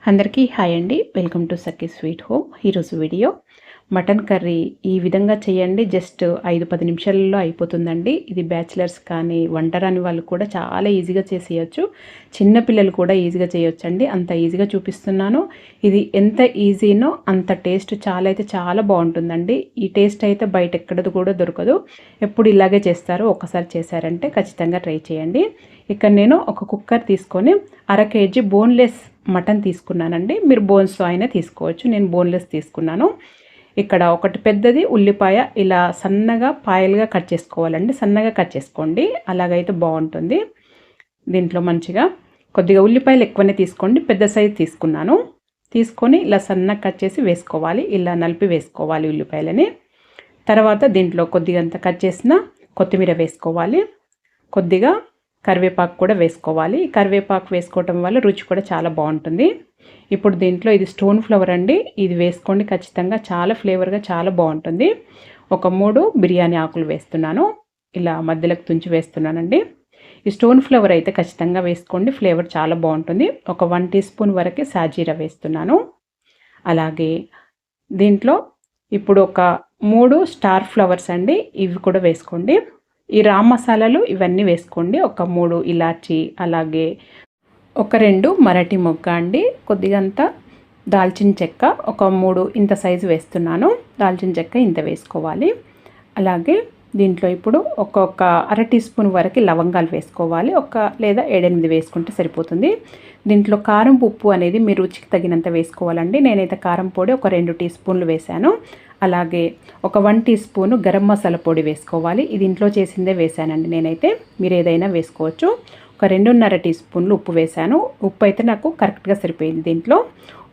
అందరికీ హాయ్ అండి. Welcome to Sakhi sweet home. ఈరోజు వీడియో మటన్ కర్రీ ఈ విధంగా చేయండి. జస్ట్ 5-10 నిమిషాలలో అయిపోతుందండి. ఇది బ్యాచిలర్స్ కానీ వంటరాని వాళ్ళు కూడా చాలా ఈజీగా చేసేయచ్చు. చిన్నపిల్లలు కూడా ఈజీగా చేయొచ్చండి. అంత ఈజీగా చూపిస్తున్నాను. ఇది ఎంత ఈజీనో అంత టేస్ట్ చాలా బాగుంటుందండి. ఈ టేస్ట్ అయితే బయట ఎక్కడది కూడా దొరకదు. ఎప్పుడు ఇలాగే చేస్తారు. ఒక్కసారి చేశారంటే ఖచ్చితంగా ట్రై చేయండి. ఇక్కడ నేను ఒక కుక్కర్ తీసుకొని 1/2 kg బోన్లెస్ మటన్ తీసుకున్నానండి. మీరు బోన్స్తో అయినా తీసుకోవచ్చు. నేను బోన్లెస్ తీసుకున్నాను. ఇక్కడ ఒకటి పెద్దది ఉల్లిపాయ ఇలా సన్నగా పాయలుగా కట్ చేసుకోవాలండి. సన్నగా కట్ చేసుకోండి, అలాగైతే బాగుంటుంది. దీంట్లో మంచిగా కొద్దిగా ఉల్లిపాయలు ఎక్కువనే తీసుకోండి. పెద్ద సైజు తీసుకున్నాను. తీసుకొని ఇలా సన్నగా కట్ చేసి వేసుకోవాలి. ఇలా నలిపి వేసుకోవాలి ఉల్లిపాయలని. తర్వాత దీంట్లో కొద్దిగా అంత కట్ చేసిన కొత్తిమీర వేసుకోవాలి. కొద్దిగా కరివేపాకు కూడా వేసుకోవాలి. కరివేపాకు వేసుకోవటం వల్ల రుచి కూడా చాలా బాగుంటుంది. ఇప్పుడు దీంట్లో ఇది స్టోన్ ఫ్లవర్ అండి. ఇది వేసుకోండి ఖచ్చితంగా. చాలా ఫ్లేవర్గా చాలా బాగుంటుంది. ఒక 3 బిర్యానీ ఆకులు వేస్తున్నాను. ఇలా మధ్యలోకి తుంచి వేస్తున్నానండి. ఈ స్టోన్ ఫ్లవర్ అయితే ఖచ్చితంగా వేసుకోండి. ఫ్లేవర్ చాలా బాగుంటుంది. ఒక 1 టీ స్పూన్ వరకు సాజీరా వేస్తున్నాను. అలాగే దీంట్లో ఇప్పుడు ఒక 3 స్టార్ ఫ్లవర్స్ అండి. ఇవి కూడా వేసుకోండి. ఈ రామ్ మసాలాలు ఇవన్నీ వేసుకోండి. ఒక 3 ఇలాచి, అలాగే ఒక 2 మరాఠీ మొగ్గ అండి. కొద్దిగా అంత దాల్చిన చెక్క ఒక 3 ఇంత సైజు వేస్తున్నాను. దాల్చిన చెక్క ఇంత వేసుకోవాలి. అలాగే దీంట్లో ఇప్పుడు ఒక్కొక్క 1/2 టీ స్పూన్ వరకు లవంగాలు వేసుకోవాలి. లేదా 7-8 వేసుకుంటే సరిపోతుంది. దీంట్లో కారం ఉప్పు అనేది మీ రుచికి తగినంత వేసుకోవాలండి. నేనైతే కారం పొడి ఒక 2 టీ స్పూన్లు వేశాను. అలాగే ఒక 1 టీ స్పూను గరం మసాలా పొడి వేసుకోవాలి. ఇది ఇంట్లో చేసిందే వేశానండి నేనైతే. మీరు ఏదైనా వేసుకోవచ్చు. ఒక 2.5 టీ స్పూన్లు ఉప్పు వేశాను. ఉప్పు అయితే నాకు కరెక్ట్గా సరిపోయింది. దీంట్లో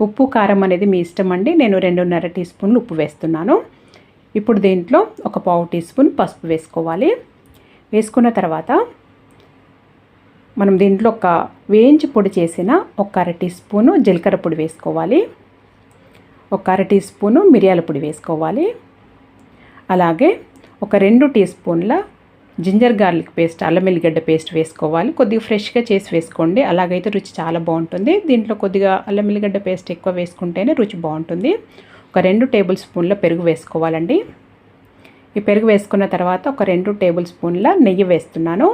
ఉప్పు కారం అనేది మీ ఇష్టం అండి. నేను 2.5 టీ స్పూన్లు ఉప్పు వేస్తున్నాను. ఇప్పుడు దీంట్లో ఒక 1/2 టీ స్పూన్ పసుపు వేసుకోవాలి. వేసుకున్న తర్వాత మనం దీంట్లో ఒక వేయించి పొడి చేసిన ఒక 1/2 టీ స్పూను జీలకర్ర పొడి వేసుకోవాలి. ఒక 1/2 టీ స్పూను మిరియాల పొడి వేసుకోవాలి. అలాగే ఒక 2 టీ స్పూన్ల జింజర్ గార్లిక్ పేస్ట్, అల్లం వెల్లిగడ్డ పేస్ట్ వేసుకోవాలి. కొద్దిగా ఫ్రెష్గా చేసి వేసుకోండి. అలాగైతే రుచి చాలా బాగుంటుంది. దీంట్లో కొద్దిగా అల్లం వెల్లిగడ్డ పేస్ట్ ఎక్కువ వేసుకుంటేనే రుచి బాగుంటుంది. ఒక 2 టేబుల్ స్పూన్ల పెరుగు వేసుకోవాలండి. ఈ పెరుగు వేసుకున్న తర్వాత ఒక 2 టేబుల్ స్పూన్ల నెయ్యి వేస్తున్నాను.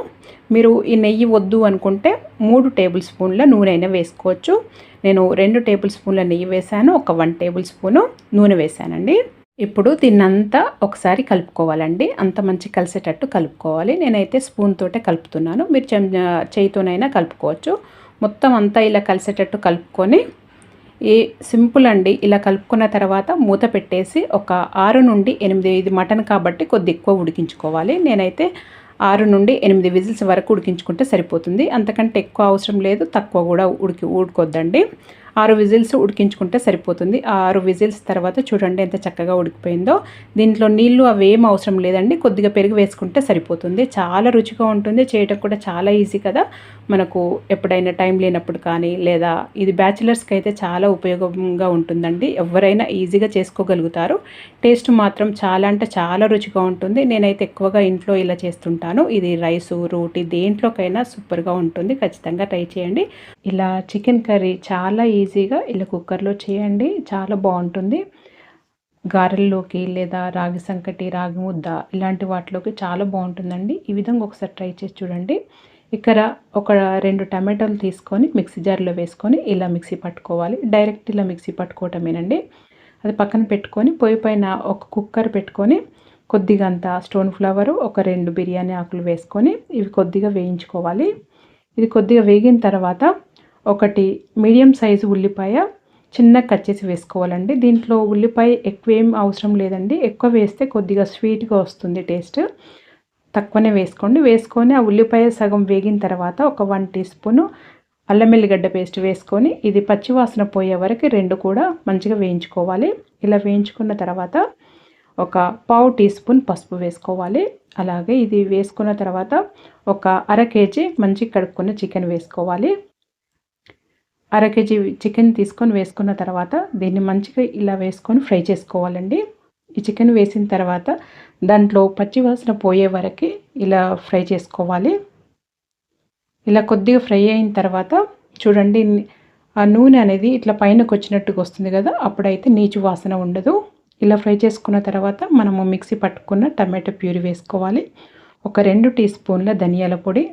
మీరు ఈ నెయ్యి వద్దు అనుకుంటే 3 టేబుల్ స్పూన్ల నూనె అయినా వేసుకోవచ్చు. నేను 2 టేబుల్ స్పూన్ల నెయ్యి వేశాను. ఒక 1 టేబుల్ స్పూను నూనె వేశానండి. ఇప్పుడు దీన్నంతా ఒకసారి కలుపుకోవాలండి. అంత మంచి కలిసేటట్టు కలుపుకోవాలి. నేనైతే స్పూన్ తోటే కలుపుతున్నాను. మీరు చేయితోనైనా కలుపుకోవచ్చు. మొత్తం అంతా ఇలా కలిసేటట్టు కలుపుకొని సింపుల్ అండి. ఇలా కలుపుకున్న తర్వాత మూత పెట్టేసి ఒక 6 నుండి 8, ఇది మటన్ కాబట్టి కొద్ది ఎక్కువ ఉడికించుకోవాలి. నేనైతే 6 నుండి 8 విజిల్స్ వరకు ఉడికించుకుంటే సరిపోతుంది. అంతకంటే ఎక్కువ అవసరం లేదు, తక్కువ కూడా ఉడకొద్దండి. 6 విజిల్స్ ఉడికించుకుంటే సరిపోతుంది. 6 విజిల్స్ తర్వాత చూడండి ఎంత చక్కగా ఉడికిపోయిందో. దీంట్లో నీళ్లు అవేం అవసరం లేదండి. కొద్దిగా పెరుగు వేసుకుంటే సరిపోతుంది. చాలా రుచిగా ఉంటుంది. చేయటం కూడా చాలా ఈజీ కదా. మనకు ఎప్పుడైనా టైం లేనప్పుడు కానీ, లేదా ఇది బ్యాచిలర్స్కి అయితే చాలా ఉపయోగంగా ఉంటుందండి. ఎవరైనా ఈజీగా చేసుకోగలుగుతారు. టేస్ట్ మాత్రం చాలా అంటే చాలా రుచిగా ఉంటుంది. నేనైతే ఎక్కువగా ఇంట్లో ఇలా చేస్తుంటాను. ఇది రైసు, రోటీ దేంట్లోకైనా సూపర్గా ఉంటుంది. ఖచ్చితంగా ట్రై చేయండి. ఇలా చికెన్ కర్రీ చాలా ఈజీగా ఇలా కుక్కర్లో చేయండి. చాలా బాగుంటుంది. గారెల్లోకి లేదా రాగి సంకటి, రాగి ముద్ద ఇలాంటి వాటిలోకి చాలా బాగుంటుందండి. ఈ విధంగా ఒకసారి ట్రై చేసి చూడండి. ఇక్కడ ఒక 2 టమాటాలు తీసుకొని మిక్సీ జార్లో వేసుకొని ఇలా మిక్సీ పట్టుకోవాలి. డైరెక్ట్ ఇలా మిక్సీ పట్టుకోవటమేనండి. అది పక్కన పెట్టుకొని పొయ్యి పైన ఒక కుక్కర్ పెట్టుకొని కొద్దిగా అంత స్టోన్ ఫ్లవరు, ఒక 2 బిర్యానీ ఆకులు వేసుకొని ఇవి కొద్దిగా వేయించుకోవాలి. ఇది కొద్దిగా వేగిన తర్వాత ఒకటి మీడియం సైజు ఉల్లిపాయ చిన్నగా కట్ చేసి వేసుకోవాలండి. దీంట్లో ఉల్లిపాయ ఎక్కువ ఏం అవసరం లేదండి. ఎక్కువ వేస్తే కొద్దిగా స్వీట్గా వస్తుంది టేస్ట్. తక్కువనే వేసుకోండి. వేసుకొని ఆ ఉల్లిపాయ సగం వేగిన తర్వాత ఒక 1 టీ స్పూను అల్లం వెల్లిగడ్డ పేస్ట్ వేసుకొని ఇది పచ్చివాసన పోయే వరకు 2 కూడా మంచిగా వేయించుకోవాలి. ఇలా వేయించుకున్న తర్వాత ఒక 1/2 టీ స్పూన్ పసుపు వేసుకోవాలి. అలాగే ఇది వేసుకున్న తర్వాత ఒక 1/2 kg మంచి కడుక్కున్న చికెన్ వేసుకోవాలి. 1/2 kg చికెన్ తీసుకొని వేసుకున్న తర్వాత దీన్ని మంచిగా ఇలా వేసుకొని ఫ్రై చేసుకోవాలండి. ఈ చికెన్ వేసిన తర్వాత దాంట్లో పచ్చివాసన పోయే వరకు ఇలా ఫ్రై చేసుకోవాలి. ఇలా కొద్దిగా ఫ్రై అయిన తర్వాత చూడండి ఆ నూనె అనేది ఇట్లా పైనకు వచ్చినట్టుగా వస్తుంది కదా, అప్పుడైతే నీచు వాసన ఉండదు. ఇలా ఫ్రై చేసుకున్న తర్వాత మనము మిక్సీ పట్టుకున్న టమాటో ప్యూరీ వేసుకోవాలి. ఒక 2 టీ స్పూన్ల ధనియాల పొడి,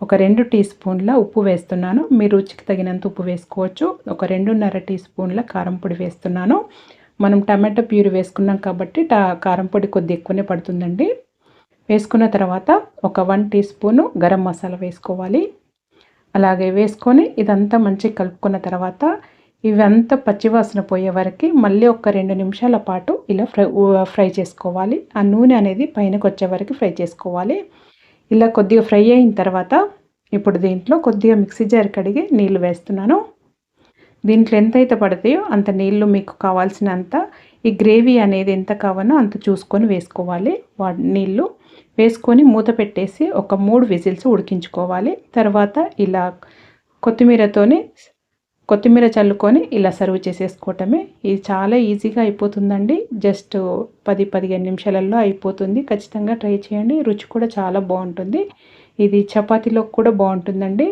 ఒక 2 టీ స్పూన్ల ఉప్పు వేస్తున్నాను. మీ రుచికి తగినంత ఉప్పు వేసుకోవచ్చు. ఒక 2.5 టీ స్పూన్ల కారం పొడి వేస్తున్నాను. మనం టమాటో ప్యూరీ వేసుకున్నాం కాబట్టి కారం పొడి కొద్దిగా ఎక్కువనే పడుతుందండి. వేసుకున్న తర్వాత ఒక 1 టీ స్పూను గరం మసాలా వేసుకోవాలి. అలాగే వేసుకొని ఇదంతా మంచిగా కలుపుకున్న తర్వాత ఇవంతా పచ్చివాసన పోయే వరకు మళ్ళీ ఒక 2 నిమిషాల పాటు ఇలా ఫ్రై చేసుకోవాలి. ఆ నూనె అనేది పైనకు వచ్చే వరకు ఫ్రై చేసుకోవాలి. ఇలా కొద్దిగా ఫ్రై అయిన తర్వాత ఇప్పుడు దీంట్లో కొద్దిగా మిక్సీ జార్ కడిగి నీళ్ళు వేస్తున్నాను. దీంట్లో ఎంతైతే పడతాయో అంత నీళ్ళు మీకు కావాల్సినంత, ఈ గ్రేవీ అనేది ఎంత కావాలో అంత చూసుకొని వేసుకోవాలి. నీళ్ళు వేసుకొని మూత పెట్టేసి ఒక 3 విజిల్స్ ఉడికించుకోవాలి. తర్వాత ఇలా కొత్తిమీర చల్లుకొని ఇలా సర్వ్ చేసేసుకోవటమే. ఇది చాలా ఈజీగా అయిపోతుందండి. జస్ట్ 10-15 నిమిషాలలో అయిపోతుంది. ఖచ్చితంగా ట్రై చేయండి. రుచి కూడా చాలా బాగుంటుంది. ఇది చపాతీలోకి కూడా బాగుంటుందండి.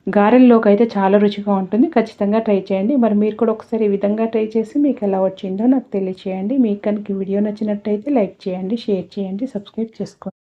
గారెల్లోకి అయితే చాలా రుచిగా ఉంటుంది. ఖచ్చితంగా ట్రై చేయండి. మరి మీరు కూడా ఒకసారి ఈ విధంగా ట్రై చేసి మీకు ఎలా వచ్చిందో నాకు తెలియచేయండి. మీకు కనుక వీడియో నచ్చినట్టయితే లైక్ చేయండి, షేర్ చేయండి, సబ్స్క్రైబ్ చేసుకోండి.